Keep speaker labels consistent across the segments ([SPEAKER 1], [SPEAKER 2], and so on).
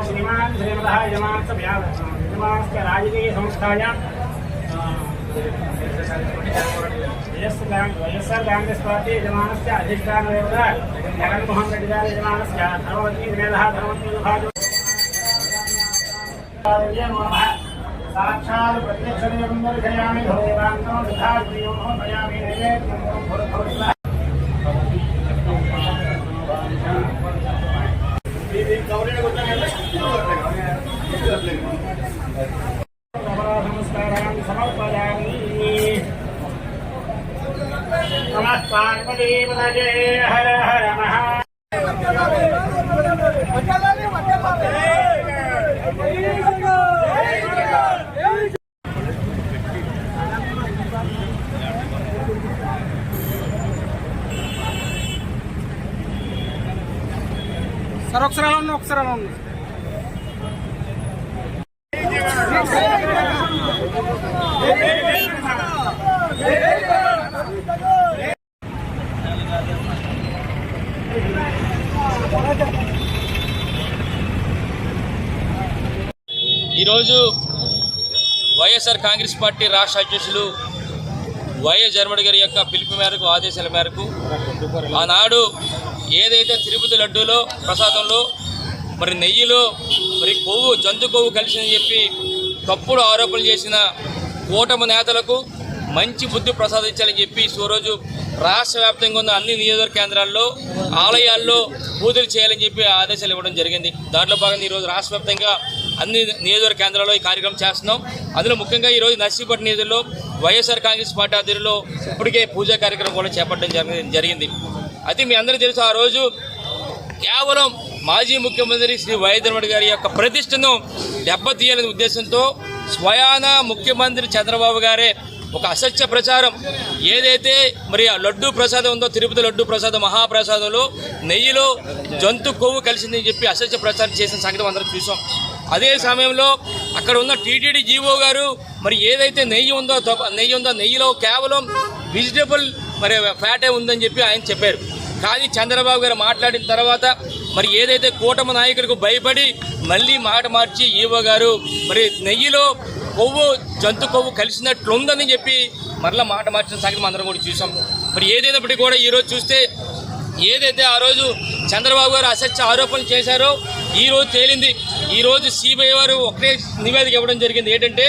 [SPEAKER 1] श्रीमान श्रीमतः यजमानस्य राजकीय संस्थायां వైఎస్ఆర్ కాంగ్రెస్ పార్టీ యజమానस्य అధిష్టానదేవత జగన్మోహన్ రెడ్డి గారి యజమానस्य ధర్మవతి మేధ ధర్మవతి విభాగం సాక్షాత్ ప్రత్యక్షం దర్శయామి భవేదాంతం విధాత్రియం భయామి నైవేద్యం భూర్భువః నమస్కారాన్ని సమర్పయామి. నమః పార్వతీపతయే హర హర మహా.
[SPEAKER 2] ఒకసారి
[SPEAKER 3] ఈరోజు వైఎస్ఆర్ కాంగ్రెస్ పార్టీ రాష్ట్ర అధ్యక్షులు వైఎస్ జగన్మోహన్ గారి యొక్క పిలుపు మేరకు ఆదేశాల మేరకు ఆనాడు ఏదైతే తిరుపతి లడ్డూలో ప్రసాదంలో మరి నెయ్యిలో మరి కొవ్వు జంతు కొవ్వు కలిసిందని చెప్పి తప్పుడు ఆరోపణలు చేసిన కూటమి నేతలకు మంచి బుద్ధి ప్రసాదించాలని చెప్పి ఈరోజు రాష్ట్ర వ్యాప్తంగా ఉన్న అన్ని నియోజకవర్గ కేంద్రాల్లో ఆలయాల్లో పూజలు చేయాలని చెప్పి ఆదేశాలు ఇవ్వడం జరిగింది. దాంట్లో భాగంగా ఈరోజు రాష్ట్ర వ్యాప్తంగా అన్ని నియోజకవర్గ కేంద్రాల్లో ఈ కార్యక్రమం చేస్తున్నాం. అందులో ముఖ్యంగా ఈరోజు నర్సీపట్నం నియోజకవర్గంలో వైఎస్ఆర్ కాంగ్రెస్ పార్టీ ఆధ్వర్యంలో ఇప్పటికే పూజా కార్యక్రమం కూడా చేపట్టడం జరిగింది. అయితే మీ అందరికీ తెలుసు, ఆ రోజు కేవలం మాజీ ముఖ్యమంత్రి శ్రీ వైఎస్ జగన్మోహన్ గారి యొక్క ప్రతిష్టను దెబ్బతీయాలనే ఉద్దేశంతో స్వయాన ముఖ్యమంత్రి చంద్రబాబు గారే ఒక అసత్య ప్రచారం ఏదైతే మరి ఆ లడ్డూ ప్రసాదం ఉందో తిరుపతి లడ్డూ ప్రసాదం మహాప్రసాదంలో నెయ్యిలో జంతు కొవ్వు కలిసిందని చెప్పి అసత్య ప్రచారం చేసిన సంగతి అందరం చూసాం. అదే సమయంలో అక్కడ ఉన్న టీటీడీ జీవో గారు మరి ఏదైతే నెయ్యి ఉందో నెయ్యిలో కేవలం వెజిటబుల్ మరి ఫ్యాటే ఉందని చెప్పి ఆయన చెప్పారు. కానీ చంద్రబాబు గారు మాట్లాడిన తర్వాత మరి ఏదైతే కూటమి నాయకులకు భయపడి మళ్ళీ మాట మార్చి ఈవో గారు మరి నెయ్యిలో కొవ్వు జంతు కొవ్వు కలిసినట్లుందని చెప్పి మరలా మాట మార్చిన సంగతి అందరం కూడా చూసాం. మరి ఏదైనప్పటికీ కూడా ఈరోజు చూస్తే ఏదైతే ఆ రోజు చంద్రబాబు గారు అసత్య ఆరోపణలు చేశారో ఈరోజు తేలింది. ఈరోజు సిబిఐ వారు ఒకటే నివేదిక ఇవ్వడం జరిగింది. ఏంటంటే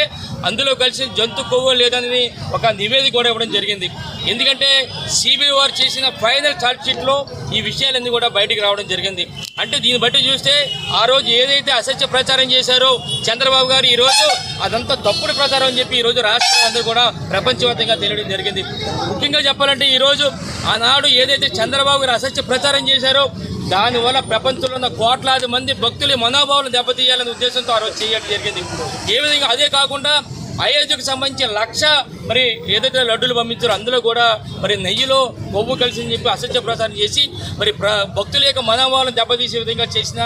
[SPEAKER 3] అందులో కలిసి జంతు కొవ్వు లేదని ఒక నివేదిక కూడా ఇవ్వడం జరిగింది. ఎందుకంటే సిబిఐ వారు చేసిన ఫైనల్ ఛార్జ్షీట్లో ఈ విషయాలన్నీ కూడా బయటికి రావడం జరిగింది. అంటే దీన్ని బట్టి చూస్తే ఆ రోజు ఏదైతే అసత్య ప్రచారం చేశారో చంద్రబాబు గారు ఈరోజు అదంతా తప్పుడు ప్రచారం అని చెప్పి ఈరోజు రాష్ట్రాలందరూ కూడా ప్రపంచవ్యాప్తంగా తెలియడం జరిగింది. ముఖ్యంగా చెప్పాలంటే ఈరోజు ఆనాడు ఏదైతే చంద్రబాబు గారు అసత్య ప్రచారం చేశారో దానివల్ల ప్రపంచంలో ఉన్న కోట్లాది మంది భక్తుల మనోభావాలను దెబ్బతీయాలనే ఉద్దేశంతో ఆ రోజు చేయడం జరిగింది. ఏ విధంగా అదే కాకుండా అయోధ్యకు సంబంధించి 1,00,000 మరి ఏదైతే లడ్డూలు పంపించారో అందులో కూడా మరి నెయ్యిలో కొవ్వు కలిసి చెప్పి అసత్య ప్రచారం చేసి మరి భక్తుల యొక్క మనోభావాలను దెబ్బతీసే విధంగా చేసిన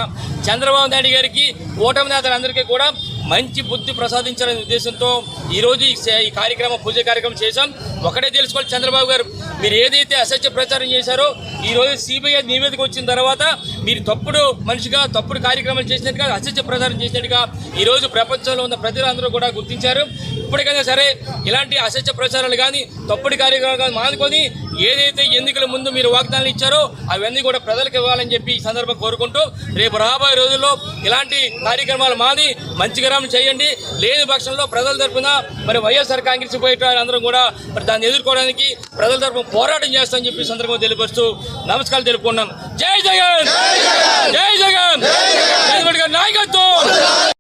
[SPEAKER 3] చంద్రబాబు నాయుడు గారికి కూటమి నేతలందరికీ కూడా మంచి బుద్ధి ప్రసాదించాలనే ఉద్దేశంతో ఈరోజు ఈ కార్యక్రమం పూజ కార్యక్రమం చేశాం. ఒకటే తెలుసుకోవాలి, చంద్రబాబు గారు మీరు ఏదైతే అసత్య ప్రచారం చేశారో ఈరోజు సిబిఐ నివేదిక వచ్చిన తర్వాత మీరు తప్పుడు మనిషిగా తప్పుడు కార్యక్రమాలు చేసినట్టుగా అసత్య ప్రచారం చేసినట్టుగా ఈరోజు ప్రపంచంలో ఉన్న ప్రజలందరూ కూడా గుర్తించారు. ఇప్పటికైనా సరే ఇలాంటి అసత్య ప్రచారాలు కానీ తప్పుడు కార్యక్రమాలు కానీ మానుకొని ఏదైతే ఎన్నికల ముందు మీరు వాగ్దానాలు ఇచ్చారో అవన్నీ కూడా ప్రజలకు ఇవ్వాలని చెప్పి ఈ సందర్భం కోరుకుంటూ రేపు రాబోయే రోజుల్లో ఇలాంటి కార్యక్రమాలు మాది మంచిగా చేయండి. లేని పక్షంలో ప్రజల తరఫున మరి వైఎస్ఆర్ కాంగ్రెస్ అందరం కూడా మరి దాన్ని ఎదుర్కోవడానికి ప్రజల తరఫున పోరాటం చేస్తామని చెప్పి సందర్భంగా తెలియపరుస్తూ నమస్కారాలు తెలుపుకున్నాం. జై జగన్, జై జగన్, నాయకత్వం.